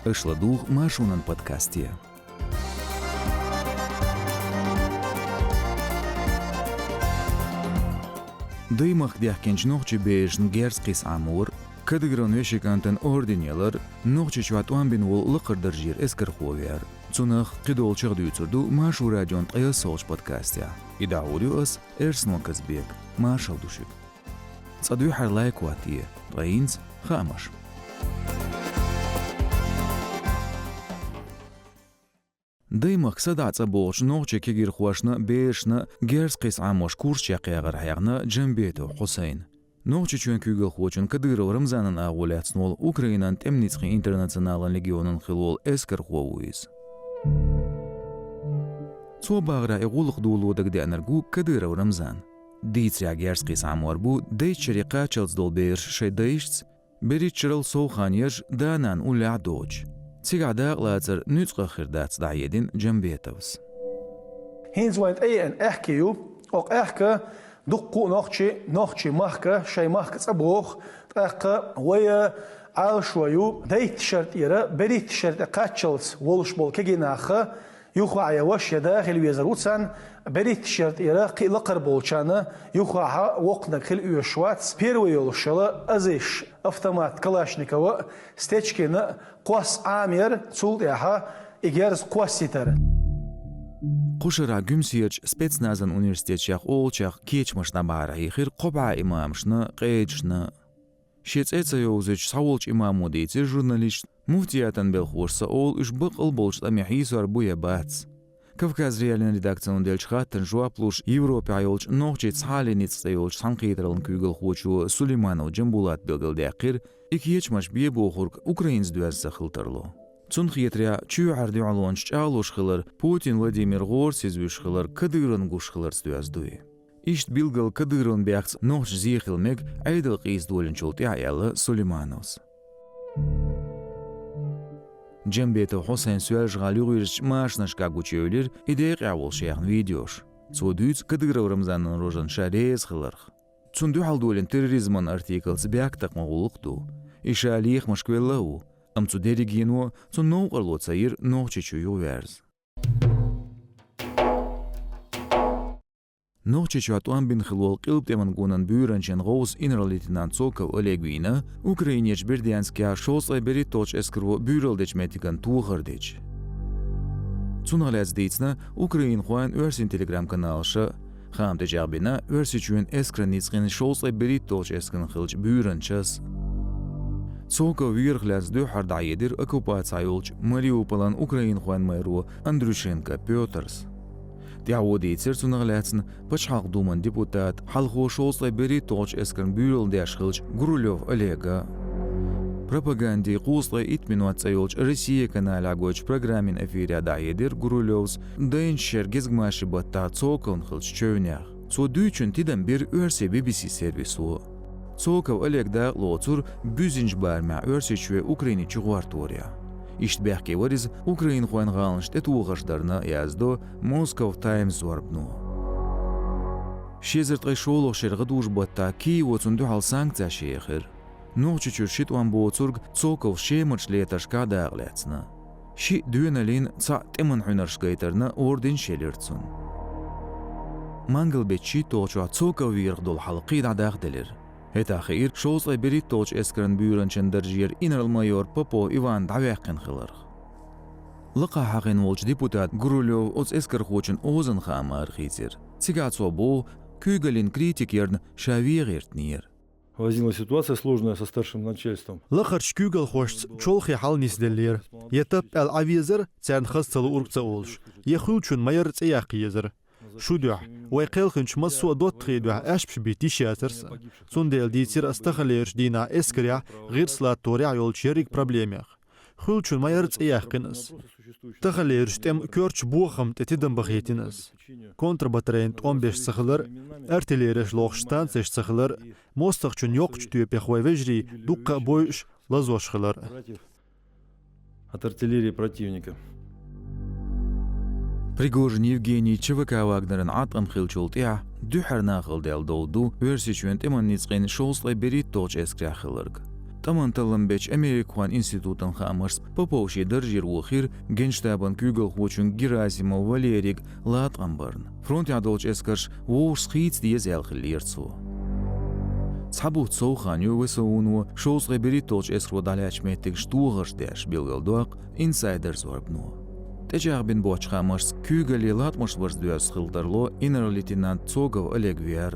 Ышладух машунан подкасте. Дыймах дяхкенч нохчи бежн герскис амур, кадыгран вешикантен орденелар, нохчи чуатуан бин вол лыкырдыржир эскерховер. Цунах кидол чагдуйцурду машу радион тая соч подкасте. Идаудиос Эрснон Казбек, Машал Душик. Цадуй харлай куатие, Раинц Хамаш. Дыймах садаца болш нохчи кегир хуашна бешна герскис амош курча кягар хаягна Джамбетов Хусейн. Нохчи чуен кюгел хочун Кадыров Рамзанан агуляцнол Украинан темницкий интернационалан легионан хилол эскерховуиз. Цо багра игулық дулудаг дянаргу Кадыров Рамзан. Дийця герскис амор бу дейчерика чалцдол берш шейдейшц беричрал соуханьеш данан уля доч. Цигада лацер нюцка хирдац даедин Джамбетовс. Hins want en erkeju, ook erke dukku nochtje mahke, shay mahke tsabog, erke waya alshwayu deit shirt ira, berit shirt qachels wolshbol keginache, yukhaya wash dakhil wizarutsan, berit shirt ira qilqar bolchana, yukhaha waqna khil uyshwats, первый шала азиш автомат Калашникова, стечкина قوس عامر цулт яха игерс قوسитер. Quşara gümsiyerç spetsnazan universitetçaq olçaq keçmaşna bara xir qoba imamşna qeçna. Şetsetsa yozech savulç imamodeyci jurnalist muftiyatan belxorsa ol üş bıqıl bolçda mehisar buya bats. Kavkaz realin redaktsiyon delçxatın joapluş Evropa yolç noqçet halenitsa yolç sanqetralın kügül xoçu Sulimanov Jambulat belgildaqir ikiyechmaş biye boxurk Ukrainz düversa xıltırlo. Цун хитря чуарди алонч чалуш хылар Путин Владимир Горсизвиш хылар Кадырын гуш хылар стюаздуи. Ишт билгал Кадырын бяхц нохш зихилмег айдал қиз долин чолти аялы Сулеймановс. Джамбетов Хусейн сюаж галюгирч машнашка гучеулер идея авол шеян видеош. Цодуц Кадыров Рамзанын рожан шарез хыларх. Цунду халдолин терроризман артиклс бяктак магулукту. Ишалих машквеллау. Am zu derigino zu noqarlo tsayir noqchichu yuverz. Noqchichu atuan bin khilwal qilbteman gunan büranchen gos inralitinant Tsokov Olegvina, Ukrainech Berdianskya shosay beritoch eskrvo büraldechmetigan tuğardech. Tsunalazdeitsna Ukrain Juan Örsin Telegram kanalsha Khamte jarbina Örsichun eskranitsqin shosay beritoch eskin khilch büranchas. Tsokov virglas duhar dayedir оккупациялч Мариуполан Украин Juan Майро Андрюшенко Пётрс. Диаводейцер цунаглацн пачхак думан депутат халхо шолслай бериточ эскрн бюрл дяшхилч Гурулев Олега. Пропаганди қуслай итминуацайолч Россия каналагоч программин эфиря dayedir Гурулевс дайншер гезгмаши батта Tsokon хилч чөвнях. Цо дүйчүн тиден бир өрсе BBC сервису. Tsokov Olegda lotsur büzinj barma örseçve Ukraini çuğartorya. İştbähke variz Ukrain Juan Galnşt etuğaşdarna yazdo Moscow Times warbnu. Şezert qayşoloq şergı dujbatta ki otsundu hal sanktsiya şehir. Noqçuçur şitwan botsurg Tsokov şemerç letaşka dağlatsna. Şi düenalin tsa teman hünarşgaytarna orden şelertsun. Mangelbetçi toçu Tsokov virgdol halqi dağdelir. Это хир шослай бериточ эскрен бюранчен държир инрал-майор Попо Иван Давяқин хыларх. Лықа хақин волч депутат Гурулев оц эскер хочын озын хама архитер. Цигацо бо кюгалин критик ерн шавиғертнир. Возникла ситуация сложная со старшим начальством. Лыхарч кюгал хошц чолхи халнис деллер. Етап ал-авизер цян хасцалы уркца олш. Ехучун майор цияқиезер. شودع ويقلخنش مسو دوت خيدوع أشبش بيتيشاترس سندل ديتير استخليرش دينا اسكريا غير سلا توريع يول شيريك بروبليميخ خلچون ما يرتس اياقنس تخليرش تم كورچ بوخم تتدم بخيتينس كونتر باترين تقوم بيش سخلر ارتليرش لوخشتان سيش سخلر موستخچون يوقچ تيو بيخوي وجري دوقا بويش لازوش خلر от артиллерии противника. Пригожин Евгений ЧВК Вагнерын атқым хилчултия, дюхар нахыл дел долду, версичуент эман ницқин шолслай берит точ эскряхылырг. 18 Amerikan institutun xamars Popovşi darjir uxir Genştaban kügel xoçun Gerasimov Valerik Latqambarn. Front yadolç eskarş Wors Khits diye zelxilirtsu. Tsabut soğanyu ve soğunu şoz reberitolç eskro dalyaçmettik ştuğırş deş bilgeldoq insiders varpnu. Tecarbin boç xamars kügeli latmış vars düğüs xıldarlo inner-lieutenant Tsogov Oleg Ver.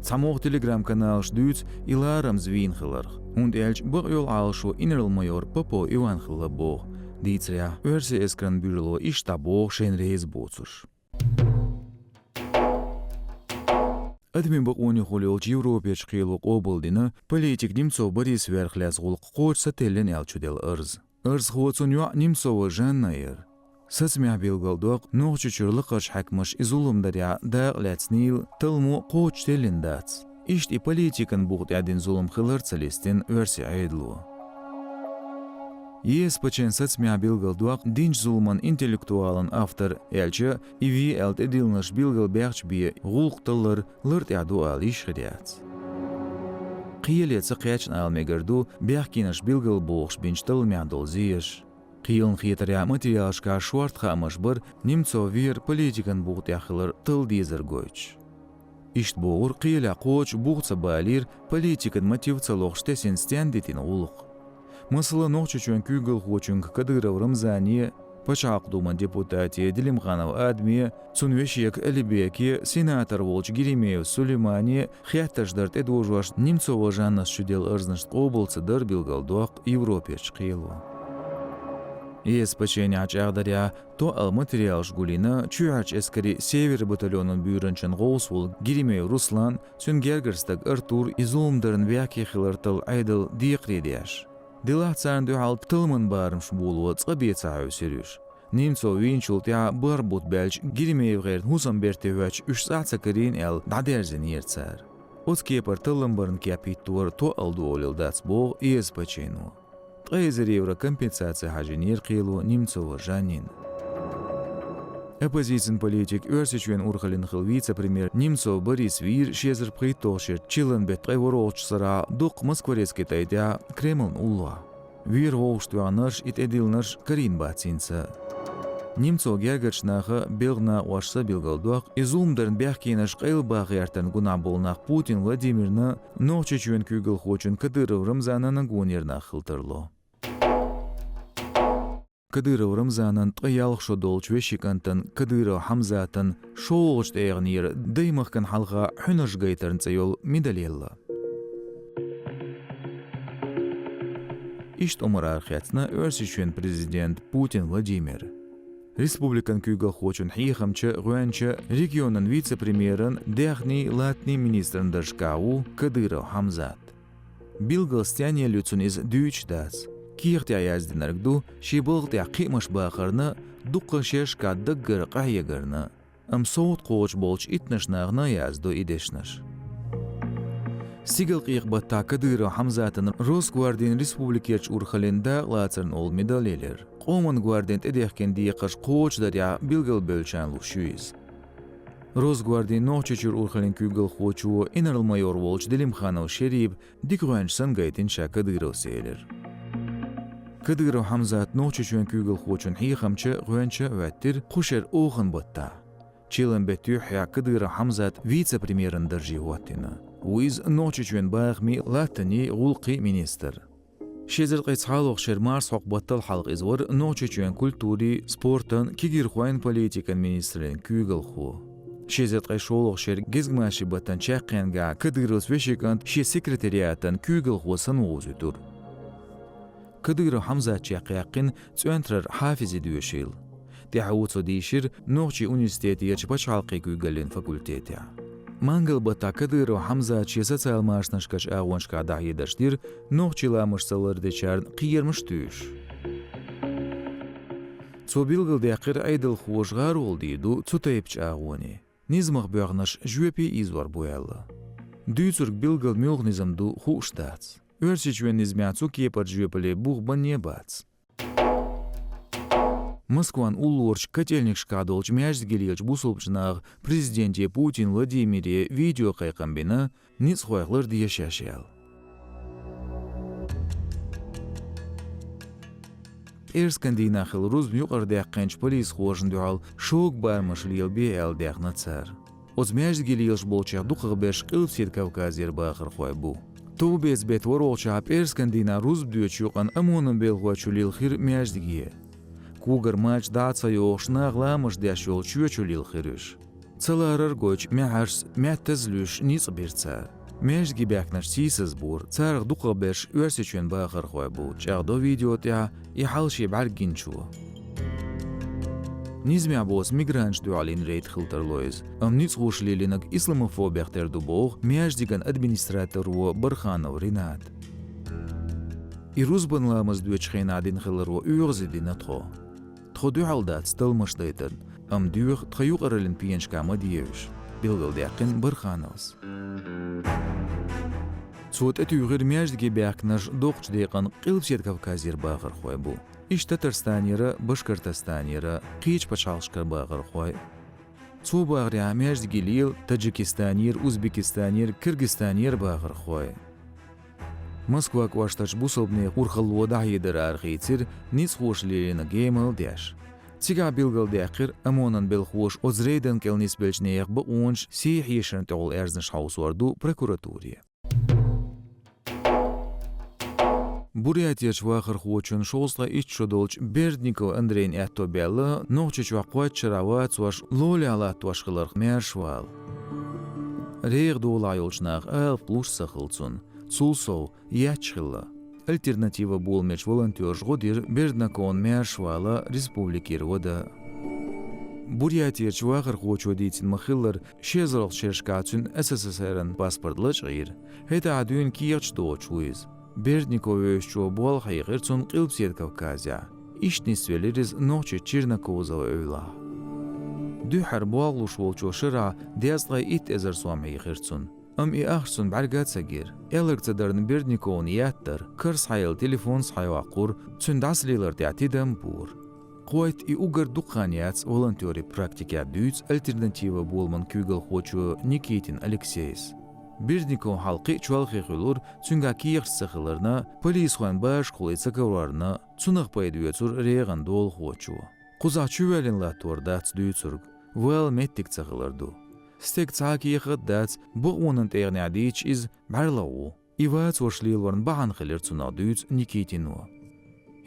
Samoq telegram kanal şdüts ilaram zwinxılar. Und elç bu yol alşo inner-mayor Popo Ivan Xılabo. Ditsria versi eskran büro iştabo şenreiz boçuş. Admin bakuni xololç Европеч xiyluq oboldina politik Nemtsov Boris Verxlas gulq qoç satellen elçudel ırz. Irz xoçun yo Nemtsova jannayer. Sasmya bilgaldoq noqçuçurlıq qış hakmış izulumdarya dağlatsnil tılmu qoç telindats. İşte politikan buğdadin zulum xılır celestin versi aydlu. Yes paçen sasmya bilgaldoq dinç zulman intellektualın avtor elçi ivi elt edilniş bilgal berçbi gulq tılır lırt yadu aliş xidiyats. Qiyeletse qiyachn almegardu berkinish bilgal boğş binç tılmyandol ziyish. Qiyılın xiyetarya materialşka şuart xamış bir Nemtsov vir politikan buğdyaxılır tıl dizir goyç. İşt boğur qiyela qoç buğtsa balir politikan motivca loğştesin standetin uluq. Мыслы noqçuçun kügül xoçun Kadyrov Ramzani, Paçaq Duma deputati Dilimxanov Admi, Sunveşiyek Elibeki, senator Volç Girimeyev Suleymani, Xyattaşdart edojvaş Nemtsova jannas şudel ırznisht obolçıdır bilgaldoq Европеч qiylu. Yes paçenyaç ağdarya to al material şgulina çuyaç eskeri Sever batalyonun büyürünçün Gosvol Girimeyev Ruslan, Süngergerstak Artur izolumdarın vaki xılırtıl aydıl diqridiyaş. Dilahtsarın dühalt tılmın barımş bulu tsqabiyetsağı seriş. Nemtsov vinçultya barbut belç Girimeyev gert husam bertevaç 3 saat sakarin el daderzin yertsar. Otskepar tılımbarın kapittur to aldu olildats boğ yes paçenu. Tqayzer evra kompensasiya hajinir qilu Nemtsova janin. Оппозицин политик өрсичвен урхалин хыл вице-премьер Немцов Борис Вир шезер притошер чилен бет трайворолчсара дук Москворецкий тайдя Кремлн улла. Вир волштуанырш ит эдилнырш Карин бацинца. Немцов гергачнахы белгна уашса билгалдуақ изулмдарын бәхкенаш қайл бағияртан гуна болнақ Путин Владимирны ноқчечуен күгіл хочын Кадыров Рамзанының гонерна қылтырло. Kadyrov Ramzanın tqayalıq şodolç veşikantın Kadyrov Hamzatın şoğuç eğnir dıymaqkan halqa hünüş gaytarınca yol medaliyalla. İşt omar arxiyatsına örsiçuen prezident Putin Vladimir. Respublikan kügül xoçun hiyxamçı güvençı regionun vice-premierin däğni latni ministrin dırşkavu Kadyrov Hamzat. Bilgıl styanye lütsun iz düç das. Kiirtya yazdinargdu şibıltya qiymaş bağırını duqqa şeşka dıggır qahyagırını am soğut qoğuç bolç itnaşnağına yazdu ideşnaş. Sigil qiqbatta Kadyrov Hamzatın Rosgvardien Respublikerç urxalında latsarın ol medaleler. Qoman guardient edehken diyeqaş qoğuç darya bilgil bölçanlu şüyiz. Rosgvardien noqçeçur urxalin kügil xoçu General-mayor Volç Dilimxanov Şerib dikruançsan gaytinşa Kadyrov seyeler. Kadyrov Hamzat noqçeçuen kügil xoçun hiyxamçı güvençı vettir xuşer oğun botta. Çilen betühya Kadyrov Hamzat vice-premierin dırjı vattini. Uiz noqçeçuen bağmi latini gulqi minister. Şezir qeçxaloq şermars hoqbattal halq izvar noqçeçuen kulturi, sportan, kigirxuayn politikan ministerin kügil xo. Şezir qeşoloq şer gezgmaşi batan çaqenga Kadyrov sveşikant şe sekretariatan kügil xosan oğuzudur. Kadyrov Hamzat çaqyaqin tsöntrar hafiz ediyöşil. Tehawutso dişir Noqçi Universiteti yerçipaç halqi kügelin fakulteti. Mangal bata Kadyrov Hamzat çe sotsial maaşnaşkaç ağonşka dahidaştir Noqçi lamışsalar deçarn qiyirmiş tüyüş. Tso bilgil deqir aydıl xoşgar oldiydu tsutayipç ağoni. Nizmaq böğnaş jüepi izvar boyalı. Düytsurk bilgil mülgnizamdu xuşdats. Örsiçuen nizmyatsu kepar jüepili buğban nebaц. Moskvan ulorç katelnik şkadolç myazdgiliyç busolpçnağ prezidenti Putin Vladimir'e video qayqambina niz xoyaqlar diye şaşyal. Erskandina xil ruz yuqarda qanch polis xo'jin dual şok barmış lil BL daqnatsar. Ozmejgi lilş bolçaq duqıbeş qılsir Kavkazir baxır xoy bu. Tu bez bet vorolçap Erskandina ruz düç yuqan amonun belğuçulil xir mejdigiye. Kugar maç datsa yoşnağlamış daş yol çüçülil xiriş. Цаларар гоч мяхарс мяттазлюш ниц бирца. Межги бякнаш сисыз бур, царг дуқабеш үрсичен бахар хой бу, чагдо видеотя и халши баргинчу. Низмя бос мигранч дуалин рейд хилтерлойз. Ниц хушлилинак исламофобиях дубох мяждиган администратор во Барханов Ринат. И рузбанламыз дуечхен адин хилро үрзидин атхо. Тхо дуалдат стылмыш дейтен. Duur tgeuqarlin pienskama dieus. Bilgildaqin Barkhanovs. Tsot etuger mejdige berknaj doqchdeqan qilbset Kavkazir baxır xoy bu. İş Tatarstanira, Bashkortostanira, qich pachalshkar baxır xoy. Tso bag'ria mejdige lil Tajikistanir, Uzbekistanir, Kırgızstanir baxır xoy. Moskva kvashtach busobne urxalwo dahidir arxitir, nis xoşlilina gemel dash. Цига билгал дақир амонан белхош озрейден келнис белчнеяк ба онш сих ешен тол эрзнеш хаусварду прокуратуре. Бурятия чвахар хочен шолста иччодолч Бердников Андрейн Этобелла нохче чвақват чарават сваш лоляла твашхылар мершвал. Рег долайолчнах эл плуш сахылцун, цулсов ячхылла. Альтернатива болмеч волонтер жгодир Берднакон мершвала республикир вода. Бурятия чвахар хочо дейтин махиллар шезрал шершкацун СССР-н паспортлыч гир. Хета адуин киерч доочуиз. Бердникович чо бол хайгырцун qilbset Kavkazia. İşni söyleriz noçe Çirnakozova öyla. Dühar boğluş volço şıra dezgay it ezer suamay gırçun. I axsun bargat sagir. Elektrdarn Bernikovn yattar. Kırs hayal telefon sayvaqur tsundaslilar teatidam pur. Qoyt I ugar duqaniyats volontöri praktika düz alternativa bolman kügel xoçu Nikitin Alexeyis. Bernikov halqi çualxi xulur tsünga kiyx sıxılarna polis xan baş qoytsa kavarna tsunaq paydüyetsur reğan dol xoçu. Quza çüvelin latordat düytsurg. Vel mettik sıxılardu. Stek tsaki yıqıddats bu onun teğnadiç iz barlawu. Ivat soşlilvarn bahan xilir tsunadüts Nikitinu.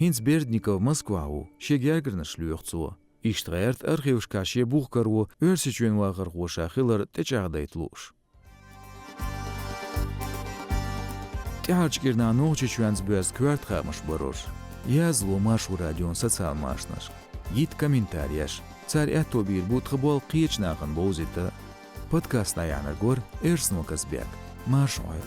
Hins Bernikov Moskvawu şegergirniş lüyxtsu. İştğert arxivşkaşe buxkarwu örsiçün waqır xoşa xilir teçağdaytluş. Тяжкирна ночи чуанс без кварт хамаш борош. Я зло машу радион социал машнаш. Гид комментарияш. Царь Этобир бут хбол қиечнағын бозита. Подкаст наянар гор Эрснокасбек. Машой.